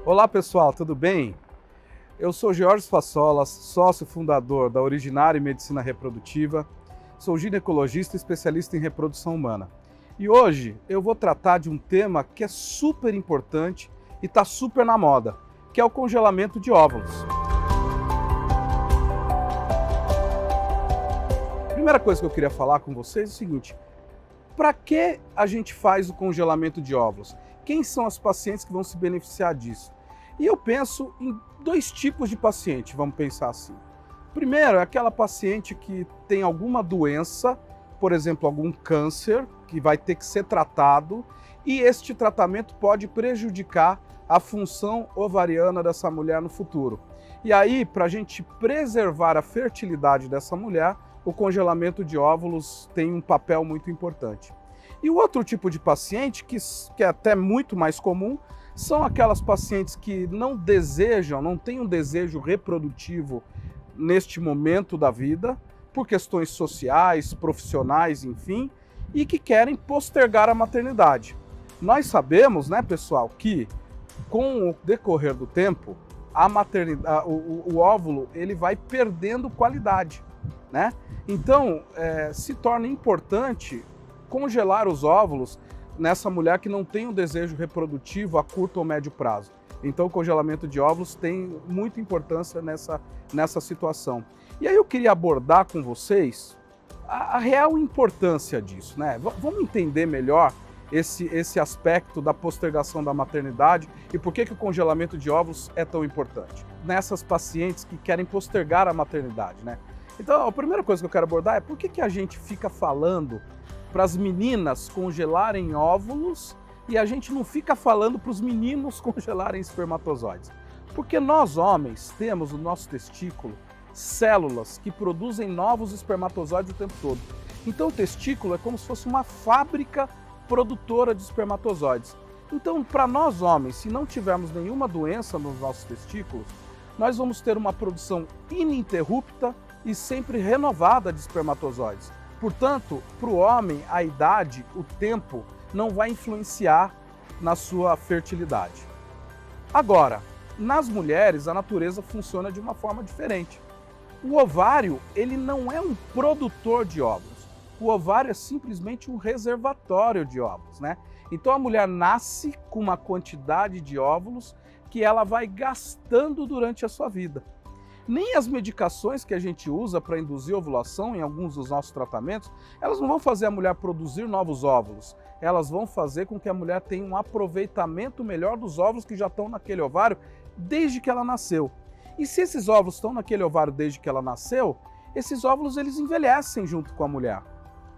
Olá pessoal, tudo bem? Eu sou George Fassolas, sócio fundador da Originária Medicina Reprodutiva, sou ginecologista e especialista em reprodução humana. E hoje eu vou tratar de um tema que é super importante e está super na moda, que é o congelamento de óvulos. A primeira coisa que eu queria falar com vocês é o seguinte: para que a gente faz o congelamento de óvulos? Quem são as pacientes que vão se beneficiar disso? E eu penso em dois tipos de paciente, vamos pensar assim. Primeiro, é aquela paciente que tem alguma doença, por exemplo, algum câncer, que vai ter que ser tratado, e este tratamento pode prejudicar a função ovariana dessa mulher no futuro. E aí, para a gente preservar a fertilidade dessa mulher, o congelamento de óvulos tem um papel muito importante. E o outro tipo de paciente, que é até muito mais comum, são aquelas pacientes que não têm um desejo reprodutivo neste momento da vida, por questões sociais, profissionais, enfim, e que querem postergar a maternidade. Nós sabemos, né, pessoal, que com o decorrer do tempo, o óvulo ele vai perdendo qualidade, né? Então, se torna importante congelar os óvulos nessa mulher que não tem um desejo reprodutivo a curto ou médio prazo. Então o congelamento de óvulos tem muita importância nessa situação. E aí eu queria abordar com vocês a real importância disso, né? Vamos entender melhor esse aspecto da postergação da maternidade e por que o congelamento de óvulos é tão importante nessas pacientes que querem postergar a maternidade, né? Então a primeira coisa que eu quero abordar é por que a gente fica falando para as meninas congelarem óvulos e a gente não fica falando para os meninos congelarem espermatozoides. Porque nós homens temos no nosso testículo células que produzem novos espermatozoides o tempo todo. Então o testículo é como se fosse uma fábrica produtora de espermatozoides. Então, para nós homens, se não tivermos nenhuma doença nos nossos testículos, nós vamos ter uma produção ininterrupta e sempre renovada de espermatozoides. Portanto, para o homem, a idade, o tempo, não vai influenciar na sua fertilidade. Agora, nas mulheres, a natureza funciona de uma forma diferente. O ovário, ele não é um produtor de óvulos. O ovário é simplesmente um reservatório de óvulos, né? Então a mulher nasce com uma quantidade de óvulos que ela vai gastando durante a sua vida. Nem as medicações que a gente usa para induzir ovulação em alguns dos nossos tratamentos, elas não vão fazer a mulher produzir novos óvulos. Elas vão fazer com que a mulher tenha um aproveitamento melhor dos óvulos que já estão naquele ovário desde que ela nasceu. E se esses óvulos estão naquele ovário desde que ela nasceu, esses óvulos eles envelhecem junto com a mulher,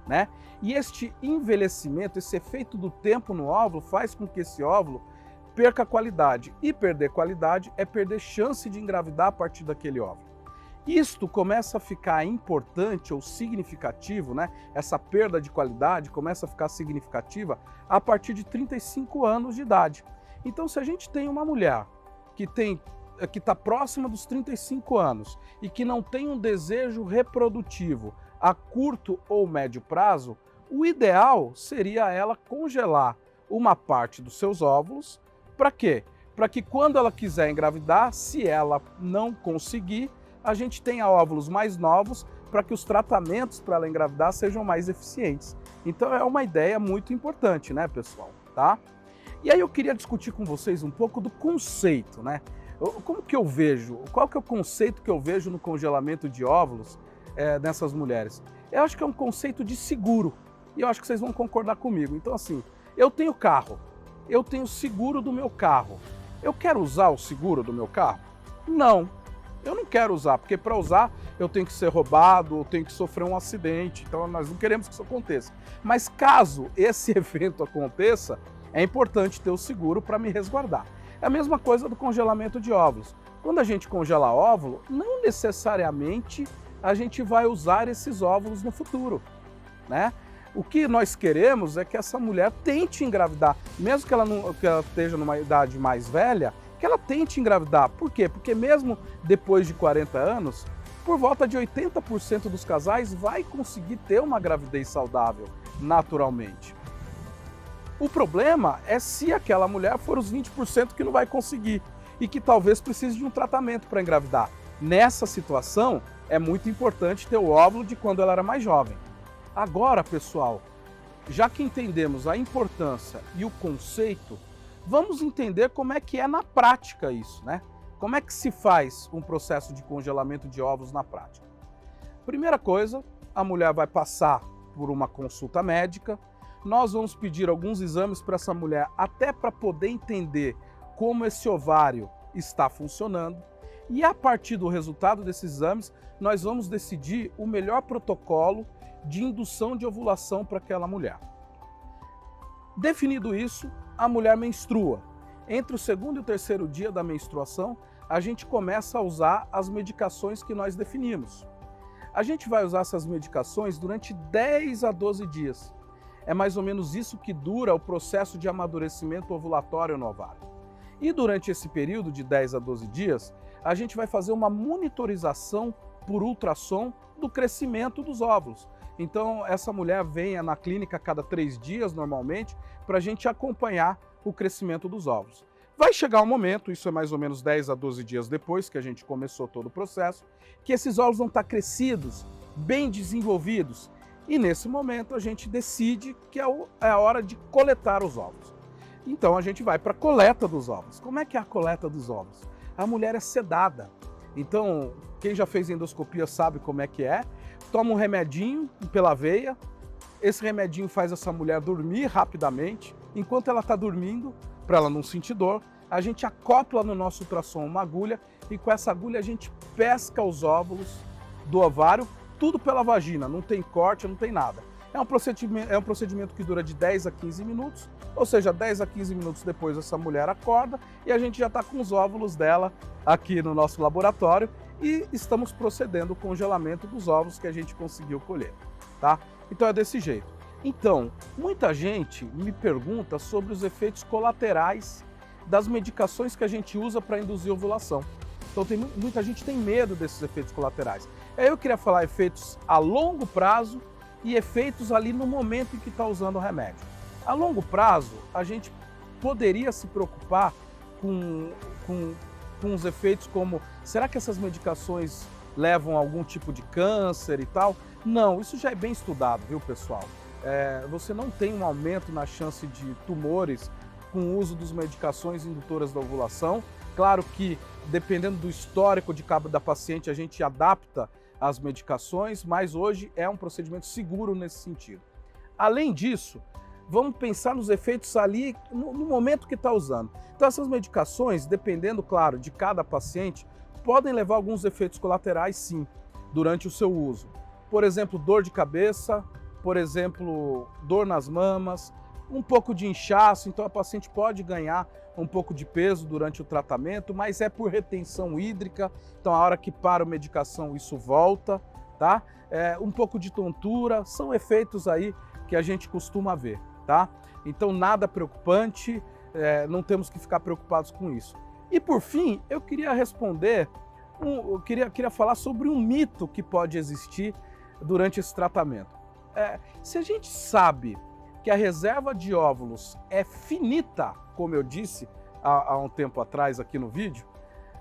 né? E este envelhecimento, esse efeito do tempo no óvulo faz com que esse óvulo perca qualidade. E perder qualidade é perder chance de engravidar a partir daquele óvulo. Isto começa a ficar importante ou significativo, né? Essa perda de qualidade começa a ficar significativa a partir de 35 anos de idade. Então, se a gente tem uma mulher que está próxima dos 35 anos e que não tem um desejo reprodutivo a curto ou médio prazo, o ideal seria ela congelar uma parte dos seus óvulos. Para quê? Para que quando ela quiser engravidar, se ela não conseguir, a gente tenha óvulos mais novos para que os tratamentos para ela engravidar sejam mais eficientes. Então é uma ideia muito importante, né, pessoal? Tá? E aí eu queria discutir com vocês um pouco do conceito, né? Como que eu vejo, qual que é o conceito que eu vejo no congelamento de óvulos nessas mulheres? Eu acho que é um conceito de seguro, e eu acho que vocês vão concordar comigo. Então assim, eu tenho carro, eu tenho seguro do meu carro. Eu quero usar o seguro do meu carro? Não, eu não quero usar, porque para usar eu tenho que ser roubado, eu tenho que sofrer um acidente, então nós não queremos que isso aconteça. Mas caso esse evento aconteça, é importante ter o seguro para me resguardar. É a mesma coisa do congelamento de óvulos. Quando a gente congela óvulo, não necessariamente a gente vai usar esses óvulos no futuro, né? O que nós queremos é que essa mulher tente engravidar, mesmo que ela esteja numa idade mais velha, que ela tente engravidar. Por quê? Porque mesmo depois de 40 anos, por volta de 80% dos casais vai conseguir ter uma gravidez saudável, naturalmente. O problema é se aquela mulher for os 20% que não vai conseguir. e que talvez precise de um tratamento para engravidar. Nessa situação, é muito importante ter o óvulo de quando ela era mais jovem. Agora, pessoal, já que entendemos a importância e o conceito, vamos entender como é que é na prática isso, né? Como é que se faz um processo de congelamento de óvulos na prática? Primeira coisa, a mulher vai passar por uma consulta médica, nós vamos pedir alguns exames para essa mulher, até para poder entender como esse ovário está funcionando, e a partir do resultado desses exames, nós vamos decidir o melhor protocolo de indução de ovulação para aquela mulher. Definido isso, a mulher menstrua. Entre o segundo e o terceiro dia da menstruação, a gente começa a usar as medicações que nós definimos. A gente vai usar essas medicações durante 10 a 12 dias. É mais ou menos isso que dura o processo de amadurecimento ovulatório no ovário. E durante esse período de 10 a 12 dias, a gente vai fazer uma monitorização por ultrassom do crescimento dos óvulos. Então, essa mulher vem na clínica a cada 3 dias, normalmente, para a gente acompanhar o crescimento dos óvulos. Vai chegar um momento, isso é mais ou menos 10 a 12 dias depois que a gente começou todo o processo, que esses óvulos vão estar crescidos, bem desenvolvidos. E nesse momento a gente decide que é a hora de coletar os óvulos. Então a gente vai para a coleta dos óvulos. Como é que é a coleta dos óvulos? A mulher é sedada. Então, quem já fez endoscopia sabe como é que é. Toma um remedinho pela veia. Esse remedinho faz essa mulher dormir rapidamente. Enquanto ela está dormindo, para ela não sentir dor, a gente acopla no nosso ultrassom uma agulha e com essa agulha a gente pesca os óvulos do ovário, tudo pela vagina, não tem corte, não tem nada. É um procedimento que dura de 10 a 15 minutos, ou seja, 10 a 15 minutos depois essa mulher acorda e a gente já está com os óvulos dela aqui no nosso laboratório e estamos procedendo o congelamento dos óvulos que a gente conseguiu colher, tá? Então é desse jeito. Então, muita gente me pergunta sobre os efeitos colaterais das medicações que a gente usa para induzir ovulação. Então muita gente tem medo desses efeitos colaterais. Eu queria falar efeitos a longo prazo e efeitos ali no momento em que está usando o remédio. A longo prazo, a gente poderia se preocupar com os efeitos como, será que essas medicações levam a algum tipo de câncer e tal? Não, isso já é bem estudado, viu, pessoal? Você não tem um aumento na chance de tumores com o uso das medicações indutoras da ovulação. Claro que, dependendo do histórico da paciente, a gente adapta as medicações, mas hoje é um procedimento seguro nesse sentido. Além disso, vamos pensar nos efeitos ali no momento que está usando. Então essas medicações, dependendo, claro, de cada paciente, podem levar alguns efeitos colaterais, sim, durante o seu uso. Por exemplo, dor de cabeça, por exemplo, dor nas mamas, um pouco de inchaço, então a paciente pode ganhar um pouco de peso durante o tratamento, mas é por retenção hídrica, então a hora que para a medicação isso volta, tá? Um pouco de tontura, são efeitos aí que a gente costuma ver, tá? Então nada preocupante, não temos que ficar preocupados com isso. E por fim, eu queria responder, queria falar sobre um mito que pode existir durante esse tratamento. Se a gente sabe que a reserva de óvulos é finita, como eu disse há um tempo atrás aqui no vídeo,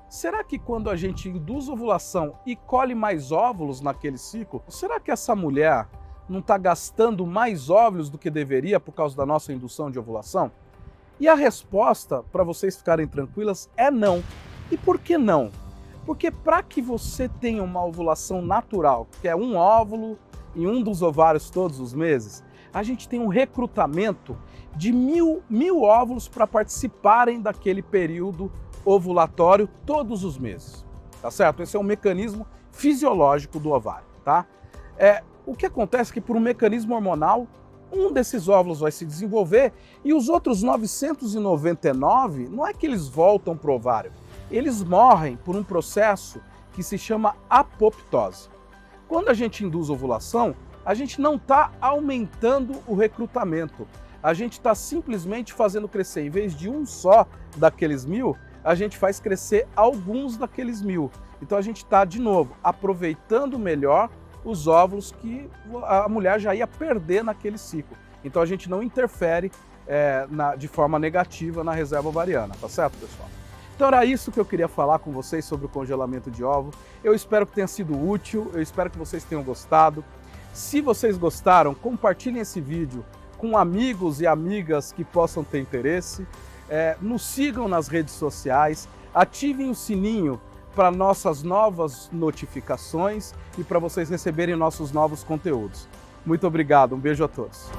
será que quando a gente induz ovulação e colhe mais óvulos naquele ciclo, será que essa mulher não está gastando mais óvulos do que deveria por causa da nossa indução de ovulação? E a resposta, para vocês ficarem tranquilas, é não. E por que não? Porque para que você tenha uma ovulação natural, que é um óvulo em um dos ovários todos os meses, a gente tem um recrutamento de mil óvulos para participarem daquele período ovulatório todos os meses, tá certo? Esse é um mecanismo fisiológico do ovário, tá? O que acontece é que por um mecanismo hormonal, um desses óvulos vai se desenvolver e os outros 999, não é que eles voltam para o ovário, eles morrem por um processo que se chama apoptose. Quando a gente induz ovulação, a gente não está aumentando o recrutamento, a gente está simplesmente fazendo crescer, em vez de um só daqueles 1000, a gente faz crescer alguns daqueles 1000. Então a gente está, de novo, aproveitando melhor os óvulos que a mulher já ia perder naquele ciclo. Então a gente não interfere de forma negativa na reserva ovariana, tá certo, pessoal? Então era isso que eu queria falar com vocês sobre o congelamento de ovos. Eu espero que tenha sido útil, eu espero que vocês tenham gostado. Se vocês gostaram, compartilhem esse vídeo com amigos e amigas que possam ter interesse. Nos sigam nas redes sociais, ativem o sininho para nossas novas notificações e para vocês receberem nossos novos conteúdos. Muito obrigado, um beijo a todos.